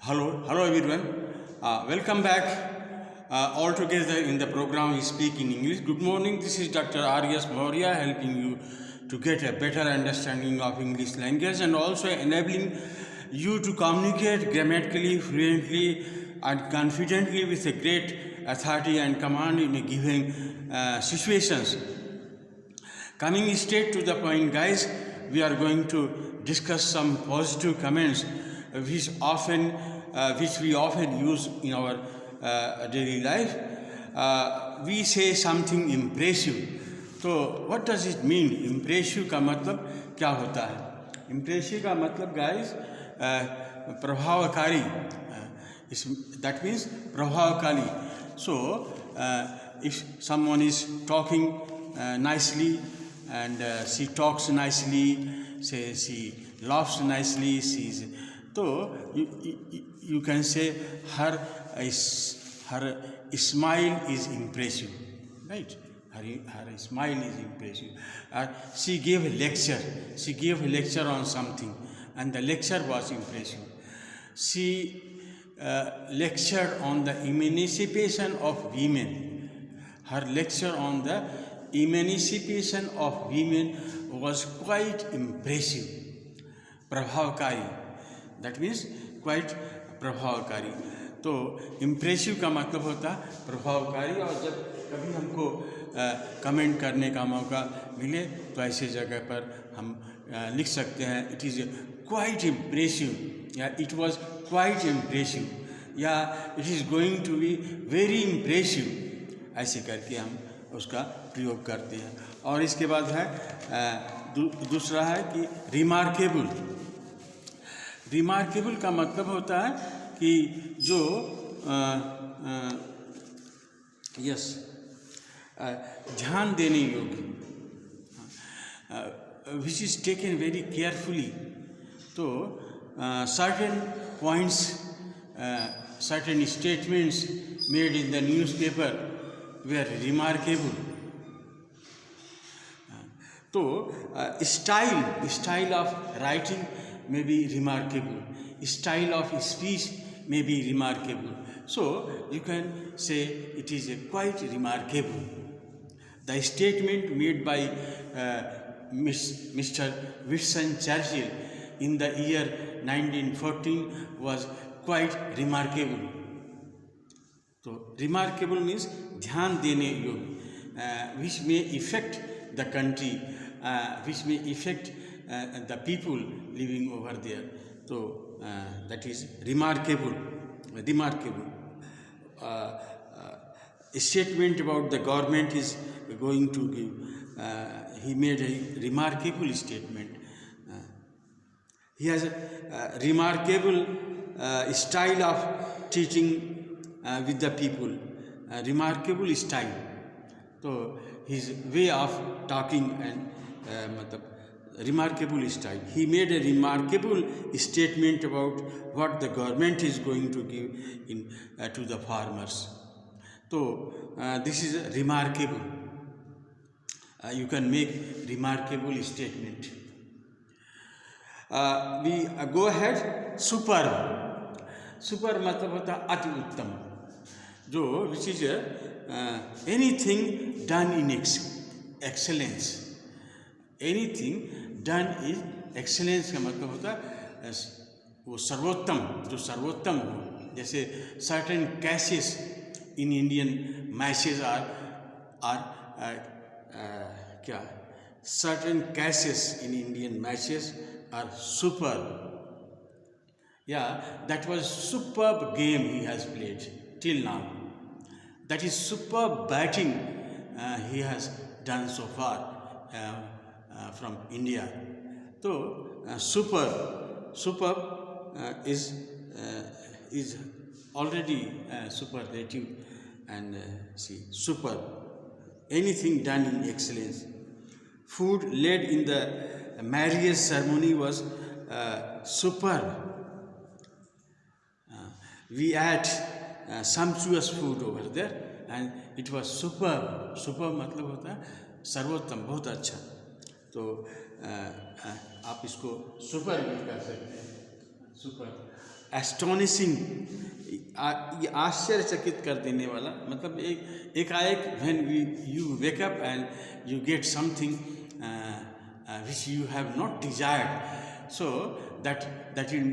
Hello everyone. Welcome back. All together in the program We Speak in English. Good morning. This is Dr. R.S. Maurya helping you to get a better understanding of English language and also enabling you to communicate grammatically, fluently, and confidently with a great authority and command in a given situations. Coming straight to the point, guys, we are going to discuss some positive comments which we often use in our daily life. We say something impressive. So what does it mean? Impressive का मतलब क्या होता है? Impressive का मतलब, guys, प्रभावकारी. That means प्रभावकारी. So if someone is talking nicely and she talks nicely, say she laughs nicely, so you can say her smile is impressive, right? Her smile is impressive. She gave a lecture on something and the lecture was impressive. She lectured on the emancipation of women. Her lecture on the emancipation of women was quite impressive. प्रभावकारी, that means quite प्रभावकारी. तो impressive का मतलब होता है प्रभावकारी. और जब कभी हमको कमेंट करने का मौका मिले तो ऐसे जगह पर हम लिख सकते हैं इट इज़ क्वाइट इम्प्रेसिव या इट वाज क्वाइट इम्प्रेसिव या it is going to be very impressive. ऐसे करके हम उसका प्रयोग करते हैं. और इसके बाद है दूसरा है कि रिमार्केबल. रिमार्केबल का मतलब होता है कि जो ध्यान देने योग्य, which is taken very carefully. तो certain points, certain statements made in the newspaper were remarkable. तो style of writing may be remarkable, style of speech may be remarkable. So you can say it is quite remarkable. The statement made by Mr. Winston Churchill in the year 1914 was quite remarkable. तो remarkable means ध्यान देने योग्य, which may affect the country, which may affect the people living over there. So that is remarkable. A statement about the government is going to give. He made a remarkable statement. He has a remarkable style of teaching with the people, remarkable style. So his way of talking and remarkable style. He made a remarkable statement about what the government is going to give to the farmers. So this is remarkable. You can make remarkable statement. We go ahead. Superb. Super मतलब होता अति उत्तम, जो which is anything done in excellence. Anything done in excellence का मतलब होता है वो सर्वोत्तम, जो सर्वोत्तम हो. जैसे certain cases in Indian matches are क्या, certain cases in Indian matches are superb. Yeah, that was superb game he has played till now. That is superb batting he has done so far from India. So superb is already superlative and superb. Anything done in excellence. Food laid in the marriage ceremony was superb. We had sumptuous food over there and it was superb. Superb मतलब होता है सर्वोत्तम, बहुत अच्छा. तो आप इसको super भी कर सकते हैं. सुपर एस्टोनिशिंग, ये आश्चर्यचकित कर देने वाला, मतलब एकाएक when you wake up and you get something which you have not desired, so that will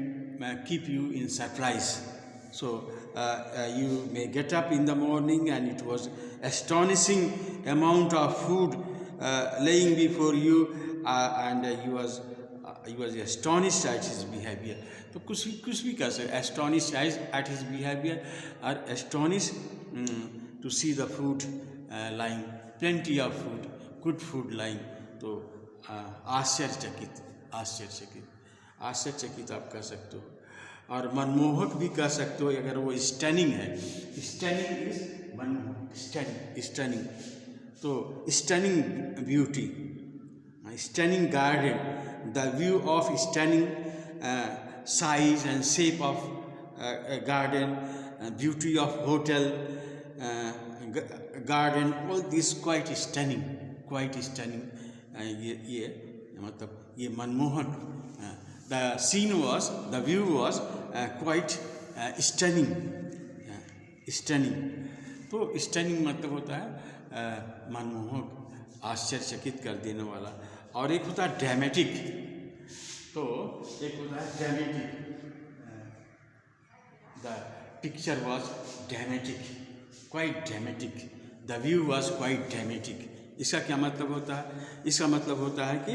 keep you in surprise. So you may get up in the morning and it was astonishing amount of food laying before you, and you was astonished at his behavior. तो कुछ भी कर सकते, astonished at his behavior or astonished to see the food lying, plenty of food, good food lying. तो आश्चर्यचकित आप कह सकते हो, और मनमोहक भी कह सकते हो अगर वो स्टनिंग है। स्टनिंग इज मनमोहक, स्टनिंग तो stunning beauty, stunning garden, the view of stunning size and shape of garden, beauty of hotel garden, all this quite stunning, ये मतलब ये मनमोहक, the scene was, the view was quite stunning. तो stunning मतलब होता है मनमोहक, आश्चर्यचकित कर देने वाला। और एक होता है ड्रामेटिक, तो एक होता है dramatic, the picture was dramatic, quite dramatic, the view was quite dramatic. इसका क्या मतलब होता है? इसका मतलब होता है कि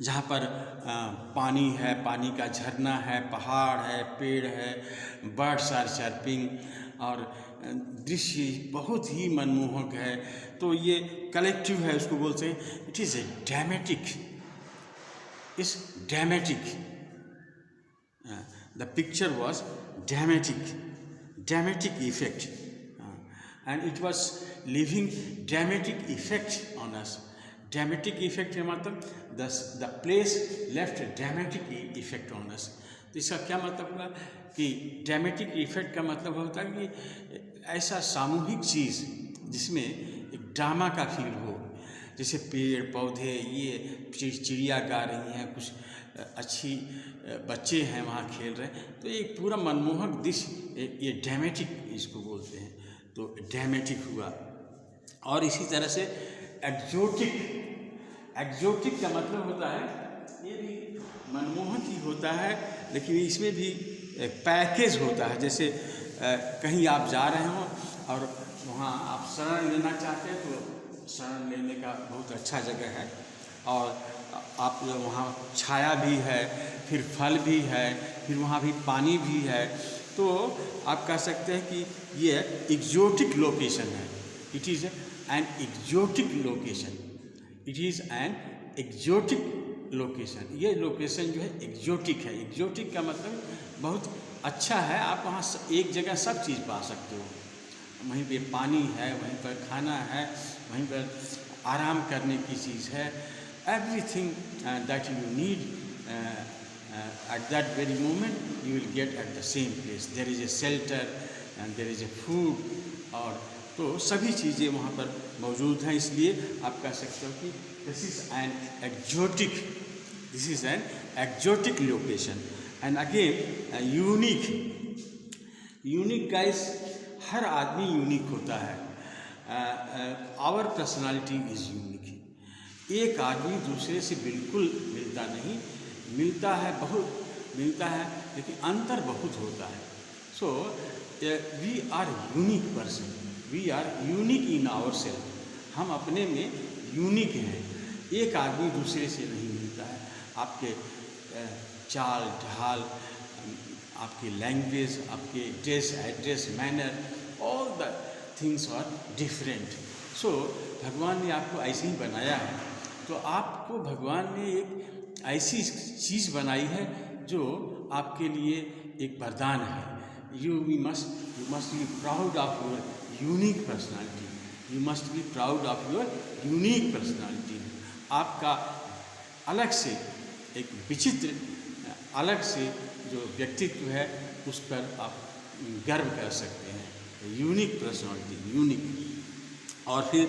जहाँ पर पानी है, पानी का झरना है, पहाड़ है, पेड़ है, बर्ड्स आर चर्पिंग, और दृश्य बहुत ही मनमोहक है। तो ये कलेक्टिव है, उसको बोलते हैं इट इज़ ए ड्रामेटिक, इस dramatic, the picture was dramatic effect, and it was leaving dramatic effect on us. Dramatic effect है मतलब the place left dramatic effect on us. तो इसका क्या मतलब हुआ कि ड्रामेटिक इफेक्ट का मतलब होता है कि ऐसा सामूहिक चीज़ जिसमें एक ड्रामा का फील हो, जैसे पेड़ पौधे, ये चिड़िया गा रही हैं, कुछ अच्छी बच्चे हैं वहाँ खेल रहे हैं, तो एक पूरा मनमोहक दृश्य, ये ड्रामेटिक इसको बोलते हैं। तो ड्रामेटिक हुआ। और इसी तरह से एग्जोटिक का मतलब होता है, ये भी मनमोहक ही होता है, लेकिन इसमें भी पैकेज होता है। जैसे कहीं आप जा रहे हो और वहाँ आप शरण लेना चाहते हैं, तो शरण लेने का बहुत अच्छा जगह है, और आप वहाँ छाया भी है, फिर फल भी है, फिर वहाँ भी पानी भी है। तो आप कह सकते हैं कि ये एग्जोटिक लोकेशन है, it is an exotic location, it is an exotic location. ये लोकेशन जो है एग्जोटिक है। एग्जोटिक का मतलब बहुत अच्छा है, आप वहाँ एक जगह सब चीज़ पा सकते हो, वहीं पे पानी है, वहीं पर खाना है, वहीं पर आराम करने की चीज़ है, everything that you need at that very moment you will get at the same place. There is a shelter and there is a food, और तो सभी चीज़ें वहाँ पर मौजूद हैं। इसलिए आप कह सकते हो कि this is an exotic location, and again unique guys, हर आदमी यूनिक होता है। Our personality is unique. एक आदमी दूसरे से बिल्कुल मिलता नहीं, मिलता है, बहुत मिलता है, लेकिन अंतर बहुत होता है। So we are unique person, we are unique in our self. हम अपने में यूनिक हैं, एक आदमी दूसरे से नहीं मिलता है। आपके चाल ढाल, आपकी लैंग्वेज, आपके dress address manner, all the things are different. So भगवान ने आपको ऐसे ही बनाया है, तो आपको भगवान ने एक ऐसी चीज़ बनाई है जो आपके लिए एक वरदान है। You must be proud of your unique personality, you must be proud of your unique personality. आपका अलग से एक विचित्र, अलग से जो व्यक्तित्व है उस पर आप गर्व कर सकते हैं। Unique personality, unique. और फिर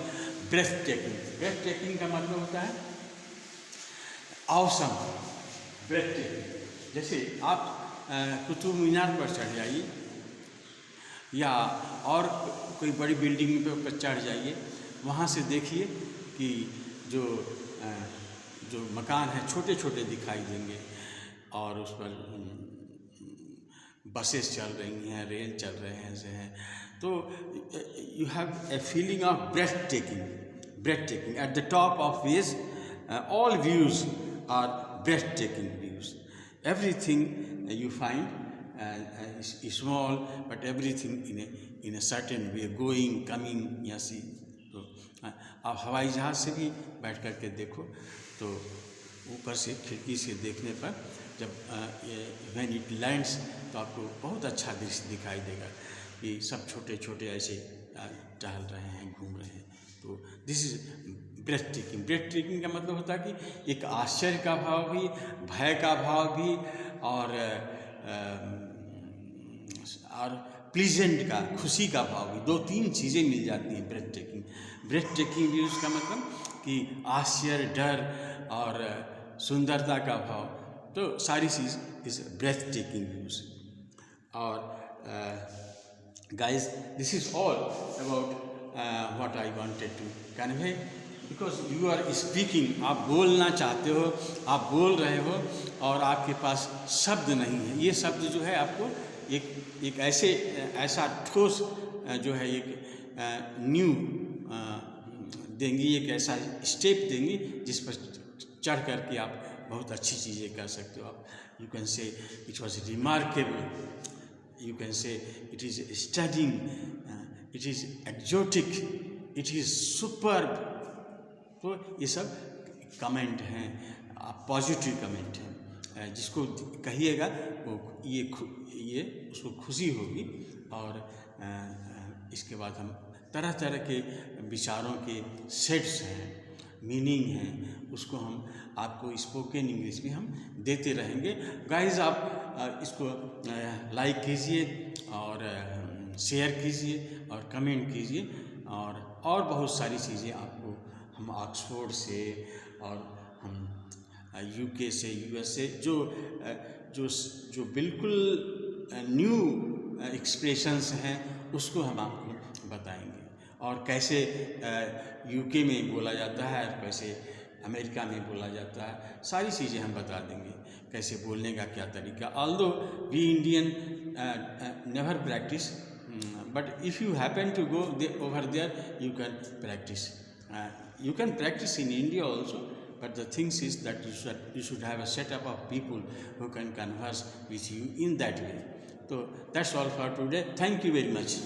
ब्रेथ टेकिंग का मतलब होता है ऑसम, ब्रेथ टेकिंग। जैसे आप कुतुब मीनार पर चढ़ जाइए या और कोई बड़ी बिल्डिंग पर चढ़ जाइए, वहाँ से देखिए कि जो जो मकान हैं छोटे छोटे दिखाई देंगे और उस पर बसेस चल रही हैं, रेल चल रहे हैं ऐसे हैं, तो you have a feeling of breath taking at the top of wedge all views are breath taking views, everything you find is small but everything in a certain way going coming या सी। तो आप हवाई जहाज़ से भी बैठ कर के देखो तो ऊपर से खिड़की से देखने पर जब व्हेन इट लैंड्स तो आपको बहुत अच्छा दृश्य दिखाई देगा कि सब छोटे छोटे ऐसे टहल रहे हैं, घूम रहे हैं। तो दिस इज ब्रेथ टेकिंग का मतलब होता है कि एक आश्चर्य का भाव भी, भय का भाव भी और प्लीजेंट का, खुशी का भाव भी, 2-3 चीज़ें मिल जाती हैं ब्रेथ टेकिंग भी उसका मतलब कि आश्चर्य, डर और सुंदरता का भाव, तो सारी चीज़ इस ब्रेथ टेकिंग व्यूज। और guys this is all about what I wanted to convey, because you are speaking, आप बोलना चाहते हो, आप बोल रहे हो और आपके पास शब्द नहीं है। ये शब्द जो है आपको एक ऐसा ठोस जो है एक न्यू देंगी, एक ऐसा स्टेप देंगी जिस पर चढ़ कर के आप बहुत अच्छी चीज़ें कर सकते हो। आप you can say it was remarkable, you can say it is studying, it is exotic, it is superb. तो ये सब कमेंट हैं, पॉजिटिव कमेंट हैं, जिसको कहिएगा वो ये उसको खुशी होगी। और इसके बाद हम तरह तरह के विचारों के सेट्स हैं, मीनिंग हैं, उसको हम आपको स्पोकन इंग्लिश में हम देते रहेंगे। गाइस आप इसको लाइक कीजिए और शेयर कीजिए और कमेंट कीजिए और बहुत सारी चीज़ें आपको हम ऑक्सफोर्ड से और हम यूके से, यूएस से जो बिल्कुल न्यू एक्सप्रेशंस हैं उसको हम आपको बताएंगे, और कैसे यूके में बोला जाता है और कैसे अमेरिका में बोला जाता है, सारी चीज़ें हम बता देंगे, कैसे बोलने का क्या तरीका। Although we Indian never practice, but if you happen to go over there you can practice, you can practice in India also, but the thing is that you should have a setup of people who can converse with you in that way. So that's all for today. Thank you very much.